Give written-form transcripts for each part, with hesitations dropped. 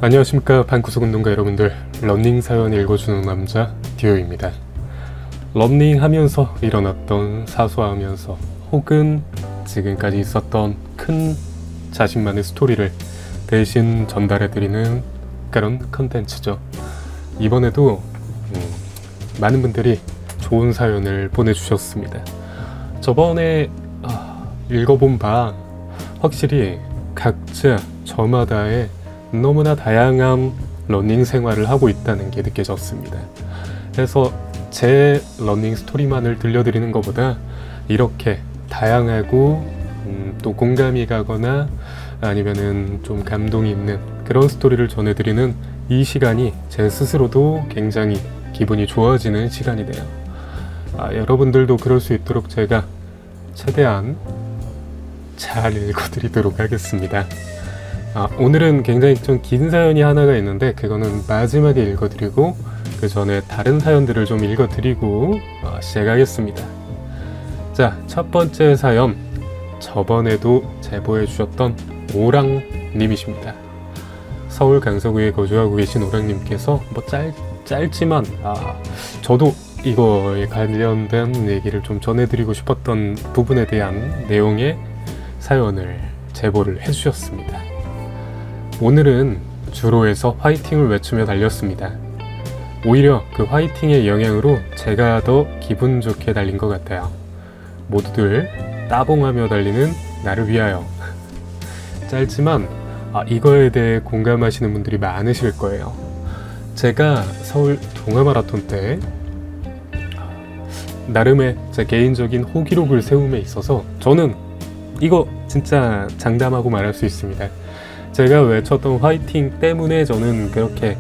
안녕하십니까 방구석 운동가 여러분들, 러닝 사연 읽어주는 남자 듀오입니다. 러닝하면서 일어났던 사소하면서 혹은 지금까지 있었던 큰 자신만의 스토리를 대신 전달해드리는 그런 컨텐츠죠. 이번에도 많은 분들이 좋은 사연을 보내주셨습니다. 저번에 읽어본 바 확실히 각자 저마다의 너무나 다양한 러닝 생활을 하고 있다는 게 느껴졌습니다. 그래서 제 러닝 스토리만을 들려드리는 것보다 이렇게 다양하고 또 공감이 가거나 아니면은 좀 감동이 있는 그런 스토리를 전해드리는 이 시간이 제 스스로도 굉장히 기분이 좋아지는 시간이네요. 여러분들도 그럴 수 있도록 제가 최대한 잘 읽어드리도록 하겠습니다. 오늘은 굉장히 좀 긴 사연이 하나가 있는데 그거는 마지막에 읽어드리고 그 전에 다른 사연들을 좀 읽어드리고 시작하겠습니다. 자, 첫 번째 사연, 저번에도 제보해 주셨던 오랑님이십니다. 서울 강서구에 거주하고 계신 오랑님께서 뭐 짧지만 저도 이거에 관련된 얘기를 좀 전해드리고 싶었던 부분에 대한 내용의 사연을 제보를 해주셨습니다. 오늘은 주로에서 화이팅을 외치며 달렸습니다. 오히려 그 화이팅의 영향으로 제가 더 기분 좋게 달린 것 같아요. 모두들 따봉하며 달리는 나를 위하여. 짧지만 이거에 대해 공감하시는 분들이 많으실 거예요. 제가 서울 동아마라톤 때 나름의 제 개인적인 호기록을 세움에 있어서 저는 이거 진짜 장담하고 말할 수 있습니다. 제가 외쳤던 화이팅 때문에 저는 그렇게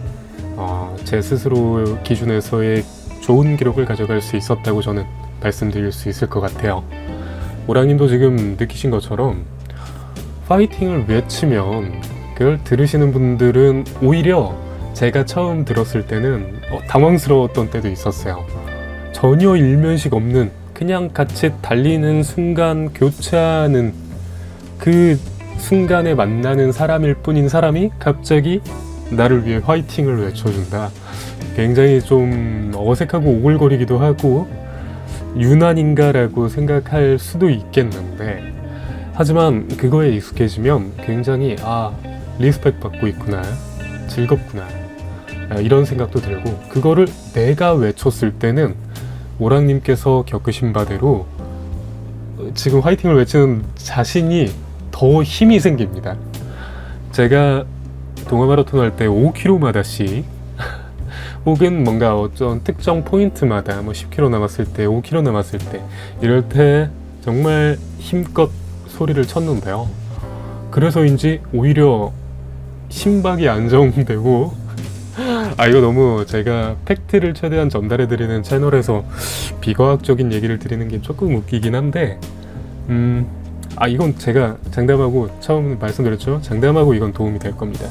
제 스스로 기준에서의 좋은 기록을 가져갈 수 있었다고 저는 말씀드릴 수 있을 것 같아요. 오랑님도 지금 느끼신 것처럼 화이팅을 외치면 그걸 들으시는 분들은 오히려 제가 처음 들었을 때는 당황스러웠던 때도 있었어요. 전혀 일면식 없는 그냥 같이 달리는 순간 교차하는 그 순간에 만나는 사람일 뿐인 사람이 갑자기 나를 위해 화이팅을 외쳐준다. 굉장히 좀 어색하고 오글거리기도 하고 유난인가 라고 생각할 수도 있겠는데, 하지만 그거에 익숙해지면 굉장히 리스펙 받고 있구나, 즐겁구나, 이런 생각도 들고, 그거를 내가 외쳤을 때는 오랑님께서 겪으신 바대로 지금 화이팅을 외치는 자신이 더 힘이 생깁니다. 제가 동아마라톤 할 때 5km마다씩 혹은 뭔가 어떤 특정 포인트마다 뭐 10km 남았을 때, 5km 남았을 때 이럴 때 정말 힘껏 소리를 쳤는데요. 그래서인지 오히려 심박이 안정되고 이거 너무 제가 팩트를 최대한 전달해드리는 채널에서 비과학적인 얘기를 드리는 게 조금 웃기긴 한데 이건 제가 장담하고, 처음 말씀드렸죠? 장담하고 이건 도움이 될 겁니다.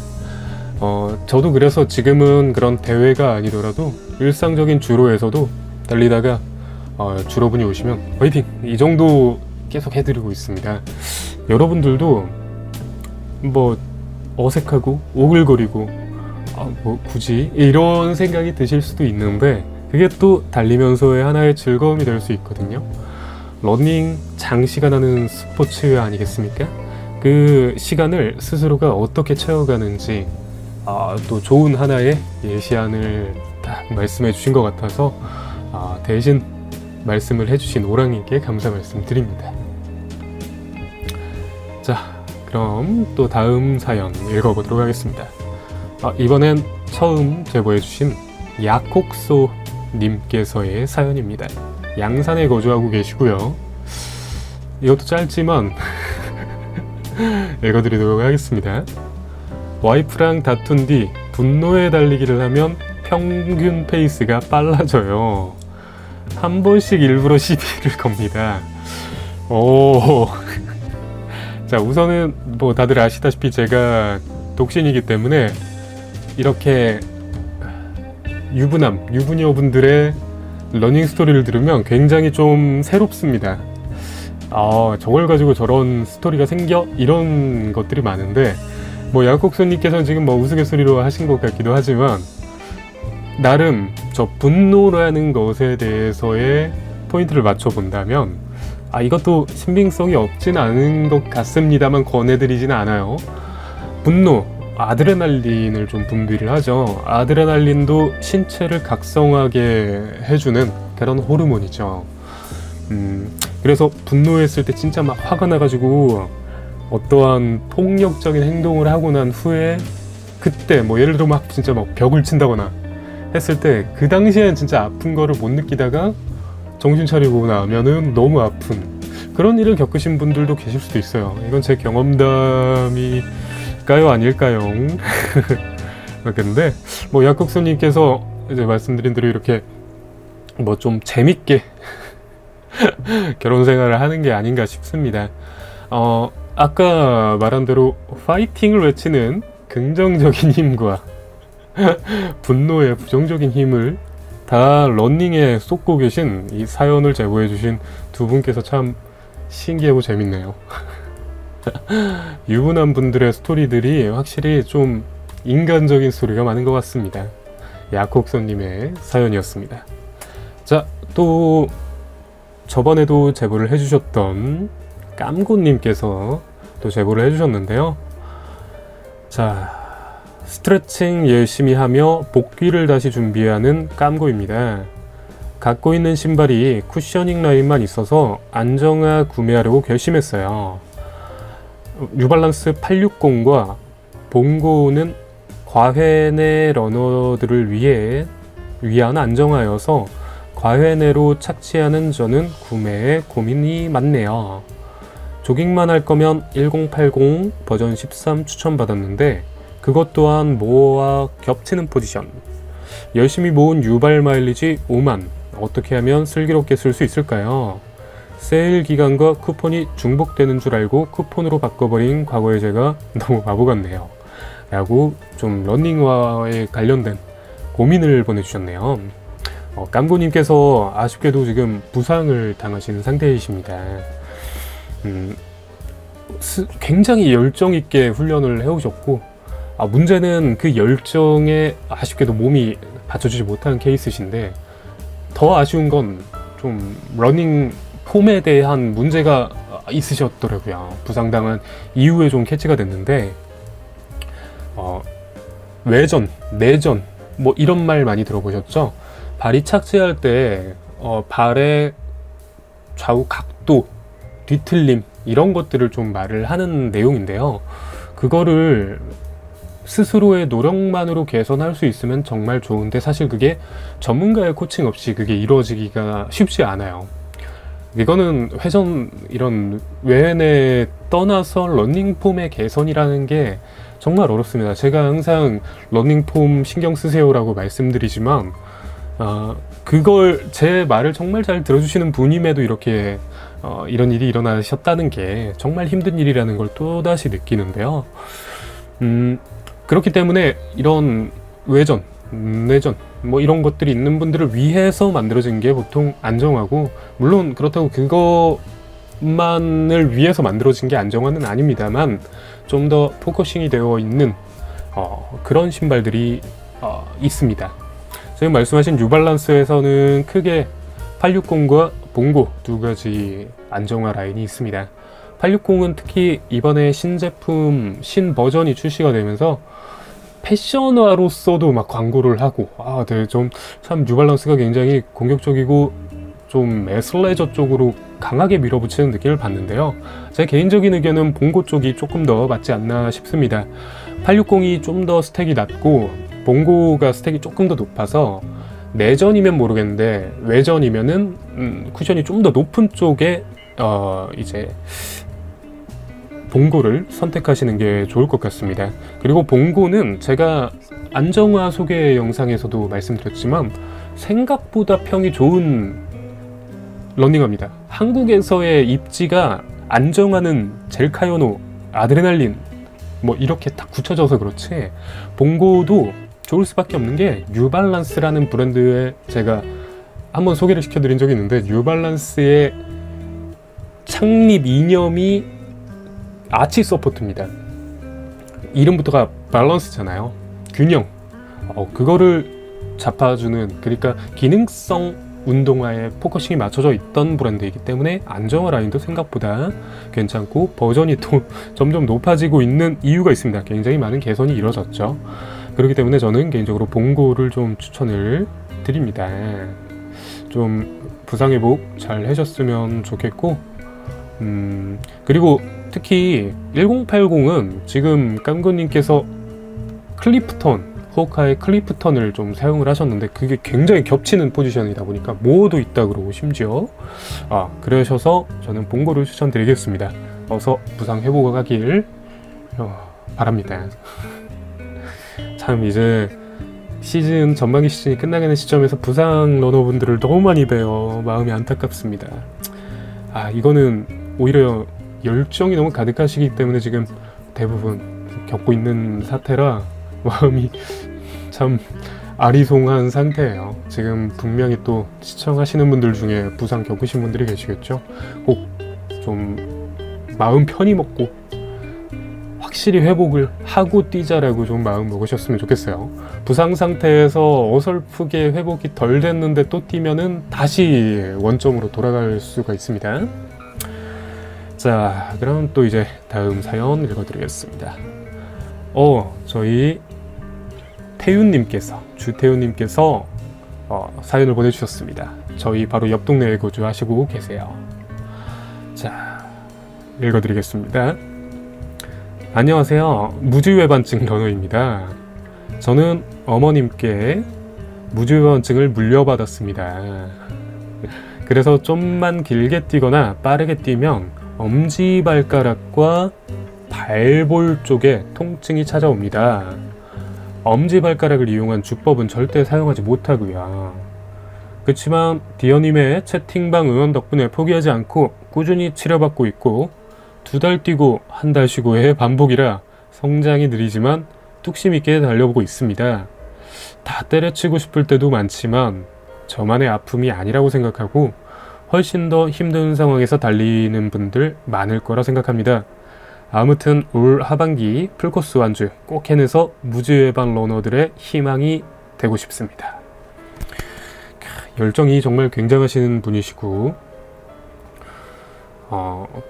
저도 그래서 지금은 그런 대회가 아니더라도 일상적인 주로에서도 달리다가 주로분이 오시면 화이팅! 이 정도 계속 해드리고 있습니다. 여러분들도 뭐 어색하고 오글거리고 뭐 굳이 이런 생각이 드실 수도 있는데 그게 또 달리면서의 하나의 즐거움이 될 수 있거든요. 러닝 장시간 하는 스포츠 아니겠습니까? 그 시간을 스스로가 어떻게 채워가는지 또 좋은 하나의 예시안을 딱 말씀해 주신 것 같아서 대신 말씀을 해주신 오랑님께 감사 말씀드립니다. 자, 그럼 또 다음 사연 읽어보도록 하겠습니다. 이번엔 처음 제보해 주신 야콕소 님께서의 사연입니다. 양산에 거주하고 계시고요. 이것도 짧지만 읽어드리도록 하겠습니다. 와이프랑 다툰 뒤 분노에 달리기를 하면 평균 페이스가 빨라져요. 한 번씩 일부러 시비를 겁니다. 자, 우선은 뭐 다들 아시다시피 제가 독신이기 때문에 이렇게 유부녀분들의 러닝 스토리를 들으면 굉장히 좀 새롭습니다. 저걸 가지고 저런 스토리가 생겨? 이런 것들이 많은데 뭐 약국손님께서는 지금 뭐 우스갯소리로 하신 것 같기도 하지만 나름 저 분노라는 것에 대해서의 포인트를 맞춰 본다면 이것도 신빙성이 없진 않은 것 같습니다만 권해드리진 않아요. 분노, 아드레날린을 좀 분비를 하죠. 아드레날린도 신체를 각성하게 해주는 그런 호르몬이죠. 그래서 분노했을 때 진짜 막 화가 나가지고 어떠한 폭력적인 행동을 하고 난 후에 그때 뭐 예를 들어 막 진짜 막 벽을 친다거나 했을 때 그 당시엔 진짜 아픈 거를 못 느끼다가 정신 차리고 나면은 너무 아픈 그런 일을 겪으신 분들도 계실 수도 있어요. 이건 제 경험담일까요 아닐까요? 근데 뭐 약국수님께서 이제 말씀드린 대로 이렇게 뭐 좀 재밌게 결혼 생활을 하는 게 아닌가 싶습니다. 아까 말한 대로 파이팅을 외치는 긍정적인 힘과 분노의 부정적인 힘을 다 러닝에 쏟고 계신 이 사연을 제보해 주신 두 분께서 참 신기하고 재밌네요. 유부남 분들의 스토리들이 확실히 좀 인간적인 스토리가 많은 것 같습니다. 약국손님의 사연이었습니다. 자, 또 저번에도 제보를 해주셨던 깜고님께서 또 제보를 해주셨는데요. 자, 스트레칭 열심히 하며 복귀를 다시 준비하는 깜고입니다. 갖고 있는 신발이 쿠셔닝 라인만 있어서 안정화 구매하려고 결심했어요. 뉴발란스 860과 봉고는 과회내 러너들을 위한 안정화여서 과회내로 착지하는 저는 구매에 고민이 많네요. 조깅만 할 거면 1080 버전 13 추천받았는데 그것 또한 뭐와 겹치는 포지션. 열심히 모은 유발 마일리지 5만 어떻게 하면 슬기롭게 쓸 수 있을까요? 세일 기간과 쿠폰이 중복되는 줄 알고 쿠폰으로 바꿔버린 과거의 제가 너무 바보 같네요. 라고 좀 러닝화에 관련된 고민을 보내주셨네요. 깜고님께서 아쉽게도 지금 부상을 당하신 상태이십니다. 굉장히 열정 있게 훈련을 해오셨고 문제는 그 열정에 아쉽게도 몸이 받쳐주지 못하는 케이스신데 더 아쉬운 건 좀 러닝 폼에 대한 문제가 있으셨더라고요. 부상당한 이후에 좀 캐치가 됐는데 외전, 내전 뭐 이런 말 많이 들어보셨죠? 발이 착지할 때 발의 좌우 각도, 뒤틀림 이런 것들을 좀 말을 하는 내용인데요. 그거를 스스로의 노력만으로 개선할 수 있으면 정말 좋은데 사실 그게 전문가의 코칭 없이 그게 이루어지기가 쉽지 않아요. 이거는 회전 이런 외연에 떠나서 러닝폼의 개선이라는 게 정말 어렵습니다. 제가 항상 러닝폼 신경 쓰세요라고 말씀드리지만 그걸 제 말을 정말 잘 들어주시는 분임에도 이렇게 이런 일이 일어나셨다는 게 정말 힘든 일이라는 걸 또다시 느끼는데요. 그렇기 때문에 이런 외전, 내전 뭐 이런 것들이 있는 분들을 위해서 만들어진 게 보통 안정화고, 물론 그렇다고 그것만을 위해서 만들어진 게 안정화는 아닙니다만 좀 더 포커싱이 되어 있는 그런 신발들이 있습니다. 지금 말씀하신 뉴발란스에서는 크게 860과 봉고 두 가지 안정화 라인이 있습니다. 860은 특히 이번에 신제품, 신버전이 출시가 되면서 패션화로서도 막 광고를 하고, 네, 참 뉴발란스가 굉장히 공격적이고 좀 매슬레저 쪽으로 강하게 밀어붙이는 느낌을 받는데요. 제 개인적인 의견은 봉고 쪽이 조금 더 맞지 않나 싶습니다. 860이 좀 더 스택이 낮고 봉고가 스택이 조금 더 높아서 내전이면 모르겠는데 외전이면은 쿠션이 좀 더 높은 쪽에 이제 봉고를 선택하시는 게 좋을 것 같습니다. 그리고 봉고는 제가 안정화 소개 영상에서도 말씀드렸지만 생각보다 평이 좋은 러닝화입니다. 한국에서의 입지가 안정화는 젤카요노, 아드레날린 뭐 이렇게 딱 굳혀져서 그렇지 봉고도 좋을 수밖에 없는 게 뉴발란스라는 브랜드에 제가 한번 소개를 시켜드린 적이 있는데, 뉴발란스의 창립 이념이 아치 서포트입니다. 이름부터가 밸런스잖아요. 균형. 그거를 잡아주는, 그러니까 기능성 운동화에 포커싱이 맞춰져 있던 브랜드이기 때문에 안정화 라인도 생각보다 괜찮고 버전이 또 점점 높아지고 있는 이유가 있습니다. 굉장히 많은 개선이 이루어졌죠. 그렇기 때문에 저는 개인적으로 봉고를 좀 추천을 드립니다. 좀 부상 회복 잘 해줬으면 좋겠고, 그리고 특히 1080은 지금 깜구님께서 클리프턴, 호카의 클리프턴을 좀 사용을 하셨는데 그게 굉장히 겹치는 포지션이다 보니까 모어도 있다 그러고 심지어 그러셔서 저는 봉고를 추천드리겠습니다. 어서 부상 회복하길 바랍니다. 참 이제 시즌 전반기 시즌이 끝나가는 시점에서 부상 러너분들을 너무 많이 뵈어 마음이 안타깝습니다. 이거는 오히려 열정이 너무 가득하시기 때문에 지금 대부분 겪고 있는 사태라 마음이 참 아리송한 상태예요. 지금 분명히 또 시청하시는 분들 중에 부상 겪으신 분들이 계시겠죠. 꼭 좀 마음 편히 먹고 확실히 회복을 하고 뛰자라고 좀 마음 먹으셨으면 좋겠어요. 부상 상태에서 어설프게 회복이 덜 됐는데 또 뛰면은 다시 원점으로 돌아갈 수가 있습니다. 자, 그럼 또 이제 다음 사연 읽어드리겠습니다. 저희 태윤님께서, 주태윤님께서 사연을 보내주셨습니다. 저희 바로 옆 동네에 거주하시고 계세요. 자, 읽어드리겠습니다. 안녕하세요. 무주외반증 러너입니다. 저는 어머님께 무주외반증을 물려받았습니다. 그래서 좀만 길게 뛰거나 빠르게 뛰면 엄지발가락과 발볼 쪽에 통증이 찾아옵니다. 엄지발가락을 이용한 주법은 절대 사용하지 못하고요. 그렇지만 디어님의 채팅방 응원 덕분에 포기하지 않고 꾸준히 치료받고 있고 2달 뛰고 1달 쉬고의 반복이라 성장이 느리지만 뚝심 있게 달려보고 있습니다. 다 때려치고 싶을 때도 많지만 저만의 아픔이 아니라고 생각하고 훨씬 더 힘든 상황에서 달리는 분들 많을 거라 생각합니다. 아무튼 올 하반기 풀코스 완주 꼭 해내서 무주외반 러너들의 희망이 되고 싶습니다. 열정이 정말 굉장하신 분이시고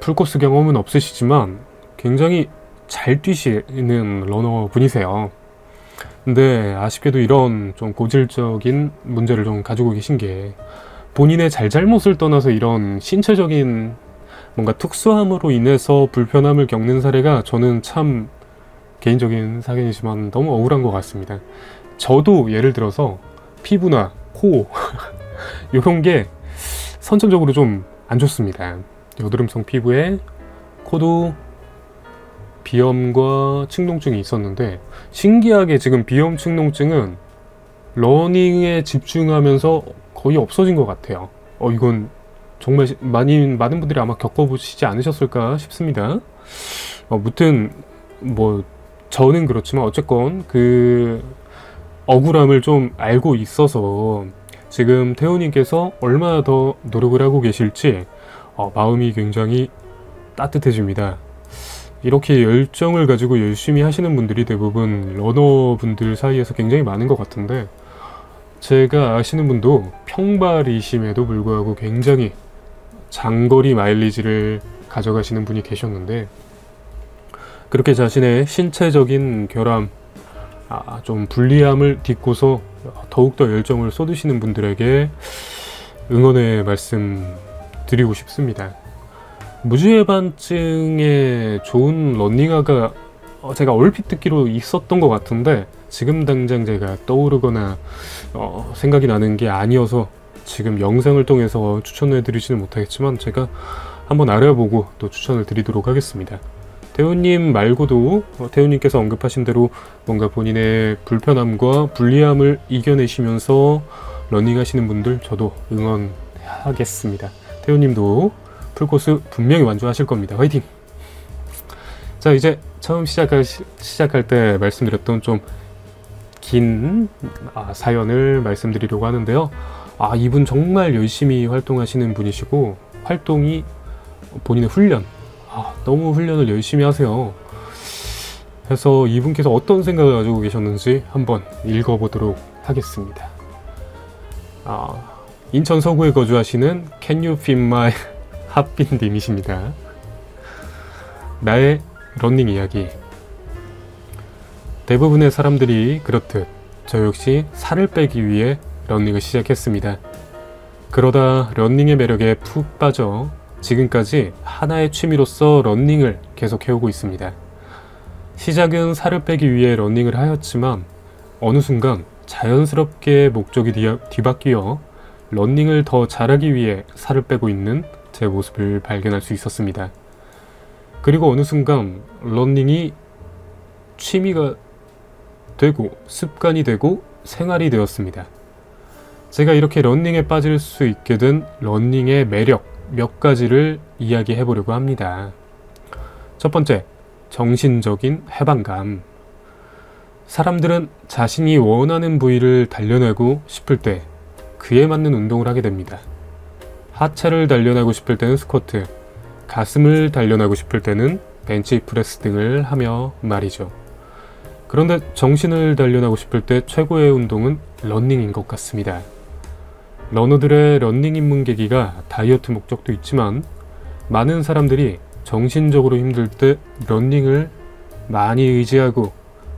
풀코스 경험은 없으시지만 굉장히 잘 뛰시는 러너 분이세요. 근데 아쉽게도 이런 좀 고질적인 문제를 좀 가지고 계신 게 본인의 잘잘못을 떠나서 이런 신체적인 뭔가 특수함으로 인해서 불편함을 겪는 사례가 저는 참 개인적인 사견이지만 너무 억울한 것 같습니다. 저도 예를 들어서 피부나 코 이런 게 선천적으로 좀 안 좋습니다. 여드름성 피부에 코도 비염과 측농증이 있었는데 신기하게 지금 비염 측농증은 러닝에 집중하면서 거의 없어진 것 같아요. 이건 정말 많은 분들이 아마 겪어보시지 않으셨을까 싶습니다. 무튼 뭐 저는 그렇지만 어쨌건 그 억울함을 좀 알고 있어서 지금 태호님께서 얼마나 더 노력을 하고 계실지 마음이 굉장히 따뜻해집니다. 이렇게 열정을 가지고 열심히 하시는 분들이 대부분 러너분들 사이에서 굉장히 많은 것 같은데 제가 아시는 분도 평발이심에도 불구하고 굉장히 장거리 마일리지를 가져가시는 분이 계셨는데 그렇게 자신의 신체적인 결함, 좀 불리함을 딛고서 더욱더 열정을 쏟으시는 분들에게 응원의 말씀 드리고 싶습니다. 무주외반증에 좋은 러닝화가 제가 얼핏 듣기로 있었던 것 같은데 지금 당장 제가 떠오르거나 생각이 나는 게 아니어서 지금 영상을 통해서 추천해 드리지는 못하겠지만 제가 한번 알아보고 또 추천을 드리도록 하겠습니다. 태우님 말고도 태우님께서 언급하신 대로 뭔가 본인의 불편함과 불리함을 이겨내시면서 러닝하시는 분들 저도 응원하겠습니다. 태우님도 풀코스 분명히 완주하실 겁니다. 화이팅! 자, 이제 처음 시작할 때 말씀드렸던 좀 긴 사연을 말씀드리려고 하는데요. 이분 정말 열심히 활동하시는 분이시고 활동이 본인의 훈련, 너무 훈련을 열심히 하세요. 해서 이분께서 어떤 생각을 가지고 계셨는지 한번 읽어보도록 하겠습니다. 인천 서구에 거주하시는 Can you feed my 핫빈 님이십니다. 나의 러닝 이야기. 대부분의 사람들이 그렇듯 저 역시 살을 빼기 위해 러닝을 시작했습니다. 그러다 러닝의 매력에 푹 빠져 지금까지 하나의 취미로서 러닝을 계속 해오고 있습니다. 시작은 살을 빼기 위해 러닝을 하였지만 어느 순간 자연스럽게 목적이 뒤바뀌어 러닝을 더 잘하기 위해 살을 빼고 있는 제 모습을 발견할 수 있었습니다. 그리고 어느 순간 러닝이 취미가 되고 습관이 되고 생활이 되었습니다. 제가 이렇게 러닝에 빠질 수 있게 된 러닝의 매력 몇 가지를 이야기해 보려고 합니다. 첫 번째, 정신적인 해방감. 사람들은 자신이 원하는 부위를 단련하고 싶을 때 그에 맞는 운동을 하게 됩니다. 하체를 단련하고 싶을 때는 스쿼트, 가슴을 단련하고 싶을 때는 벤치프레스 등을 하며 말이죠. 그런데 정신을 단련하고 싶을 때 최고의 운동은 러닝인 것 같습니다. 러너들의 러닝 입문 계기가 다이어트 목적도 있지만 많은 사람들이 정신적으로 힘들 때 러닝을 많이 의지하고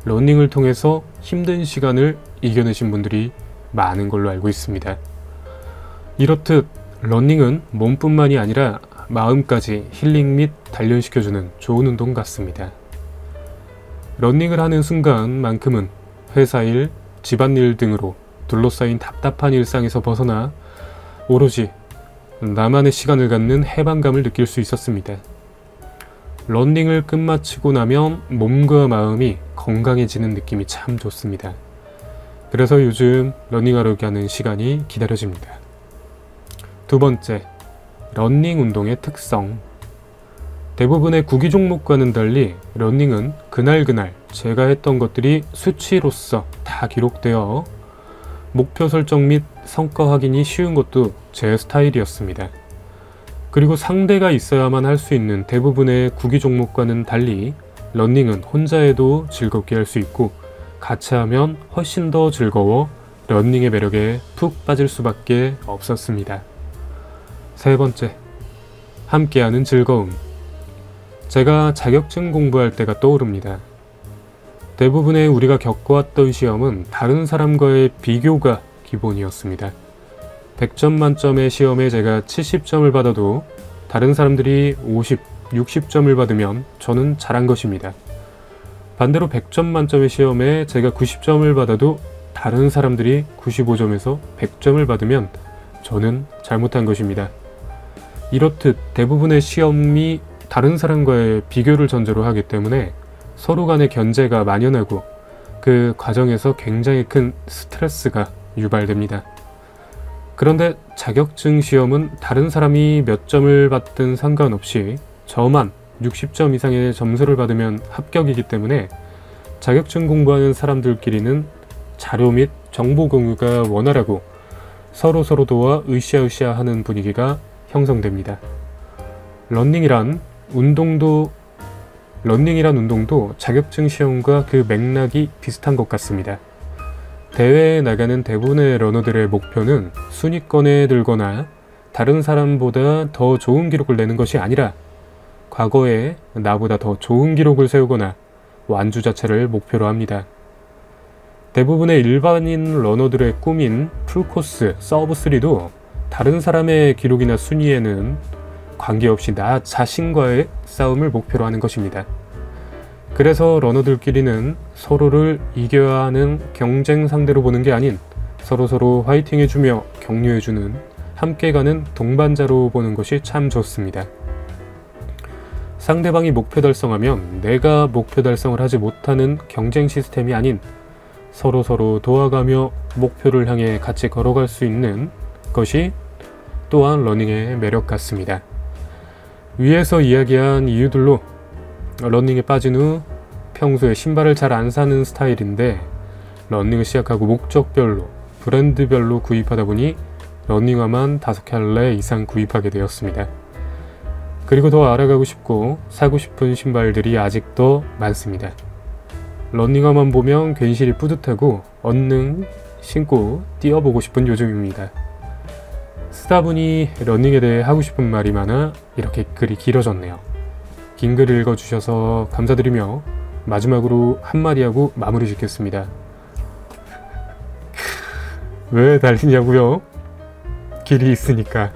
러닝을 통해서 힘든 시간을 이겨내신 분들이 많은 걸로 알고 있습니다. 이렇듯 러닝은 몸뿐만이 아니라 마음까지 힐링 및 단련시켜주는 좋은 운동 같습니다. 러닝을 하는 순간만큼은 회사일, 집안일 등으로 둘러싸인 답답한 일상에서 벗어나 오로지 나만의 시간을 갖는 해방감을 느낄 수 있었습니다. 러닝을 끝마치고 나면 몸과 마음이 건강해지는 느낌이 참 좋습니다. 그래서 요즘 러닝하러 가는 시간이 기다려집니다. 두 번째, 러닝 운동의 특성. 대부분의 구기 종목과는 달리 러닝은 그날그날 제가 했던 것들이 수치로서 다 기록되어 목표 설정 및 성과 확인이 쉬운 것도 제 스타일이었습니다. 그리고 상대가 있어야만 할 수 있는 대부분의 구기 종목과는 달리 러닝은 혼자 해도 즐겁게 할 수 있고 같이 하면 훨씬 더 즐거워 러닝의 매력에 푹 빠질 수밖에 없었습니다. 세 번째, 함께하는 즐거움. 제가 자격증 공부할 때가 떠오릅니다. 대부분의 우리가 겪어왔던 시험은 다른 사람과의 비교가 기본이었습니다. 100점 만점의 시험에 제가 70점을 받아도 다른 사람들이 50, 60점을 받으면 저는 잘한 것입니다. 반대로 100점 만점의 시험에 제가 90점을 받아도 다른 사람들이 95점에서 100점을 받으면 저는 잘못한 것입니다. 이렇듯 대부분의 시험이 다른 사람과의 비교를 전제로 하기 때문에 서로 간의 견제가 만연하고 그 과정에서 굉장히 큰 스트레스가 유발됩니다. 그런데 자격증 시험은 다른 사람이 몇 점을 받든 상관없이 저만 60점 이상의 점수를 받으면 합격이기 때문에 자격증 공부하는 사람들끼리는 자료 및 정보 공유가 원활하고 서로 도와 으쌰으쌰 하는 분위기가 형성됩니다. 러닝이란 운동도 자격증 시험과 그 맥락이 비슷한 것 같습니다. 대회에 나가는 대부분의 러너들의 목표는 순위권에 들거나 다른 사람보다 더 좋은 기록을 내는 것이 아니라 과거에 나보다 더 좋은 기록을 세우거나 완주 자체를 목표로 합니다. 대부분의 일반인 러너들의 꿈인 풀코스 서브3도 다른 사람의 기록이나 순위에는 관계없이 나 자신과의 싸움을 목표로 하는 것입니다. 그래서 러너들끼리는 서로를 이겨야 하는 경쟁 상대로 보는 게 아닌 서로 화이팅해주며 격려해주는 함께 가는 동반자로 보는 것이 참 좋습니다. 상대방이 목표 달성하면 내가 목표 달성을 하지 못하는 경쟁 시스템이 아닌 서로 도와가며 목표를 향해 같이 걸어갈 수 있는 것이 또한 러닝의 매력 같습니다. 위에서 이야기한 이유들로 러닝에 빠진 후 평소에 신발을 잘 안 사는 스타일인데 러닝을 시작하고 목적별로 브랜드별로 구입하다 보니 러닝화만 5켤레 이상 구입하게 되었습니다. 그리고 더 알아가고 싶고 사고 싶은 신발들이 아직도 많습니다. 러닝화만 보면 괜시리 뿌듯하고 얼른 신고 뛰어보고 싶은 요즘입니다. 쓰다 보니 러닝에 대해 하고 싶은 말이 많아 이렇게 글이 길어졌네요. 긴 글을 읽어주셔서 감사드리며 마지막으로 한마디 하고 마무리 짓겠습니다. 왜 달리냐고요? 길이 있으니까,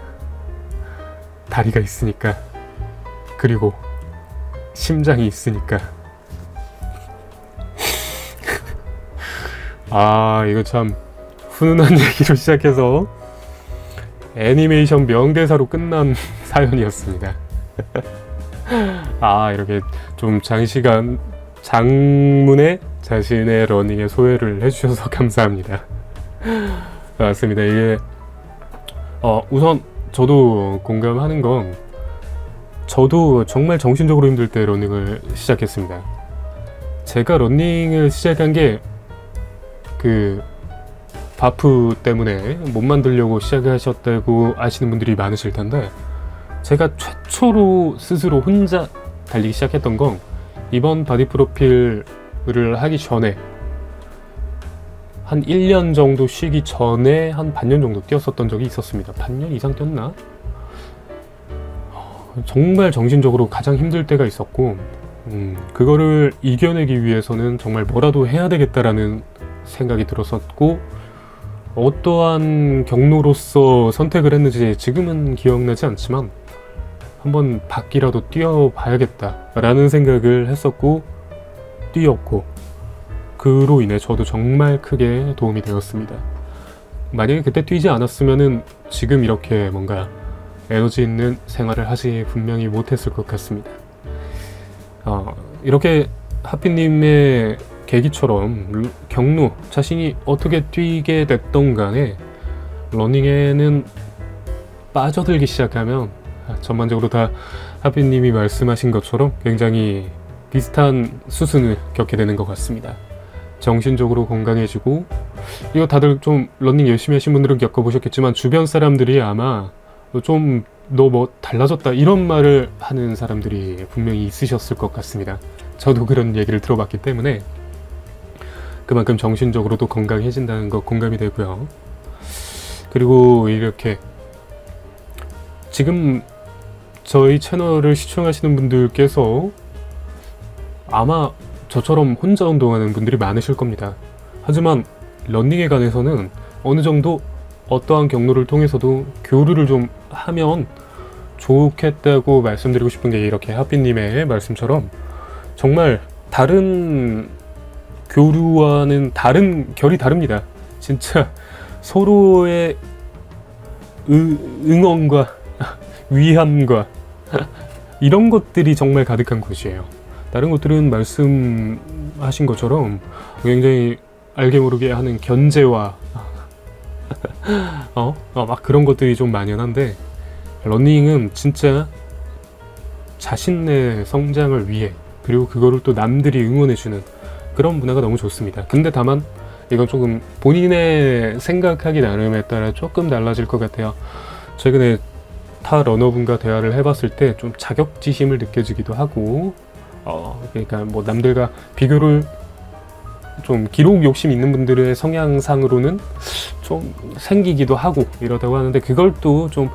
다리가 있으니까, 그리고 심장이 있으니까. 아, 이거 참 훈훈한 얘기로 시작해서 애니메이션 명대사로 끝난 사연이었습니다. 아, 이렇게 좀 장시간 장문에 자신의 러닝에 소회를 해주셔서 감사합니다. 맞습니다. 이게 우선 저도 공감하는 건, 저도 정말 정신적으로 힘들 때 러닝을 시작했습니다. 제가 러닝을 시작한 게 그 바프 때문에 몸 만들려고 시작하셨다고 아시는 분들이 많으실 텐데, 제가 최초로 스스로 혼자 달리기 시작했던 건 이번 바디 프로필을 하기 전에 한 1년 정도 쉬기 전에 한 반년 정도 뛰었었던 적이 있었습니다. 반년 이상 뛰었나? 정말 정신적으로 가장 힘들 때가 있었고, 그거를 이겨내기 위해서는 정말 뭐라도 해야 되겠다라는 생각이 들었었고, 어떠한 경로로서 선택을 했는지 지금은 기억나지 않지만 한번 밖이라도 뛰어봐야겠다 라는 생각을 했었고, 뛰었고, 그로 인해 저도 정말 크게 도움이 되었습니다. 만약에 그때 뛰지 않았으면은 지금 이렇게 뭔가 에너지 있는 생활을 하지 분명히 못했을 것 같습니다. 이렇게 하피님의 계기처럼 경로, 자신이 어떻게 뛰게 됐던 간에 러닝에는 빠져들기 시작하면 전반적으로 다 하피님이 말씀하신 것처럼 굉장히 비슷한 수순을 겪게 되는 것 같습니다. 정신적으로 건강해지고, 이거 다들 좀 러닝 열심히 하신 분들은 겪어보셨겠지만 주변 사람들이 아마 좀 너 뭐 달라졌다 이런 말을 하는 사람들이 분명히 있으셨을 것 같습니다. 저도 그런 얘기를 들어봤기 때문에 그만큼 정신적으로도 건강해진다는 거 공감이 되고요. 그리고 이렇게 지금 저희 채널을 시청하시는 분들께서 아마 저처럼 혼자 운동하는 분들이 많으실 겁니다. 하지만 러닝에 관해서는 어느 정도 어떠한 경로를 통해서도 교류를 좀 하면 좋겠다고 말씀드리고 싶은 게, 이렇게 하피님의 말씀처럼 정말 다른 교류와는 다른 결이 다릅니다. 진짜 서로의 응원과 위함과 이런 것들이 정말 가득한 곳이에요. 다른 것들은 말씀하신 것처럼 굉장히 알게 모르게 하는 견제와 막 그런 것들이 좀 만연한데, 러닝은 진짜 자신의 성장을 위해, 그리고 그거를 또 남들이 응원해주는 그런 문화가 너무 좋습니다. 근데 다만 이건 조금 본인의 생각하기 나름에 따라 조금 달라질 것 같아요. 최근에 타 러너분과 대화를 해봤을 때 좀 자격지심을 느껴지기도 하고, 그러니까 뭐 남들과 비교를, 좀 기록 욕심 있는 분들의 성향상으로는 좀 생기기도 하고 이러다고 하는데, 그걸 또 좀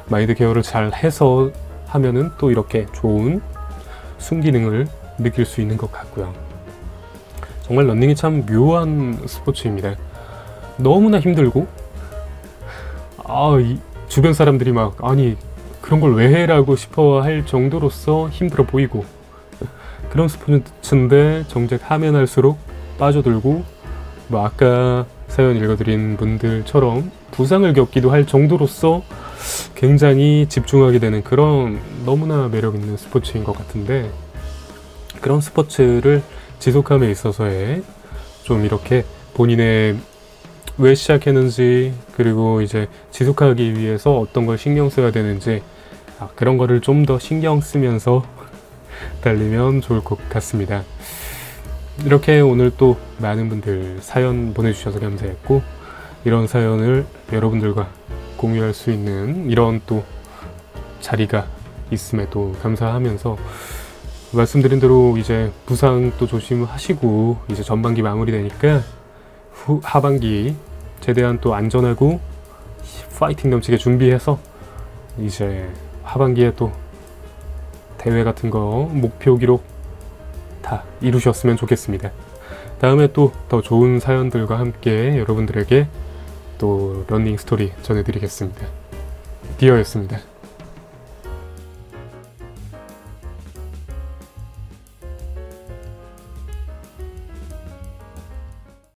마인드 케어를 잘 해서 하면은 또 이렇게 좋은 순기능을 느낄 수 있는 것 같고요. 정말 러닝이 참 묘한 스포츠입니다. 너무나 힘들고, 주변 사람들이 막 아니 그런 걸 왜 해라고 싶어 할 정도로서 힘들어 보이고, 그런 스포츠인데 정작 하면 할수록 빠져들고, 뭐 아까 사연 읽어드린 분들처럼 부상을 겪기도 할 정도로서 굉장히 집중하게 되는 그런 너무나 매력 있는 스포츠인 것 같은데, 그런 스포츠를 지속함에 있어서의 좀 이렇게 본인의 왜 시작했는지, 그리고 이제 지속하기 위해서 어떤 걸 신경 써야 되는지, 그런 거를 좀 더 신경 쓰면서 달리면 좋을 것 같습니다. 이렇게 오늘 또 많은 분들 사연 보내주셔서 감사했고, 이런 사연을 여러분들과 공유할 수 있는 이런 또 자리가 있음에도 감사하면서, 말씀드린 대로 이제 부상도 조심하시고 이제 전반기 마무리되니까 하반기 최대한 또 안전하고 파이팅 넘치게 준비해서 이제 하반기에 또 대회 같은 거 목표 기록 다 이루셨으면 좋겠습니다. 다음에 또 더 좋은 사연들과 함께 여러분들에게 또 러닝 스토리 전해드리겠습니다. 디어였습니다.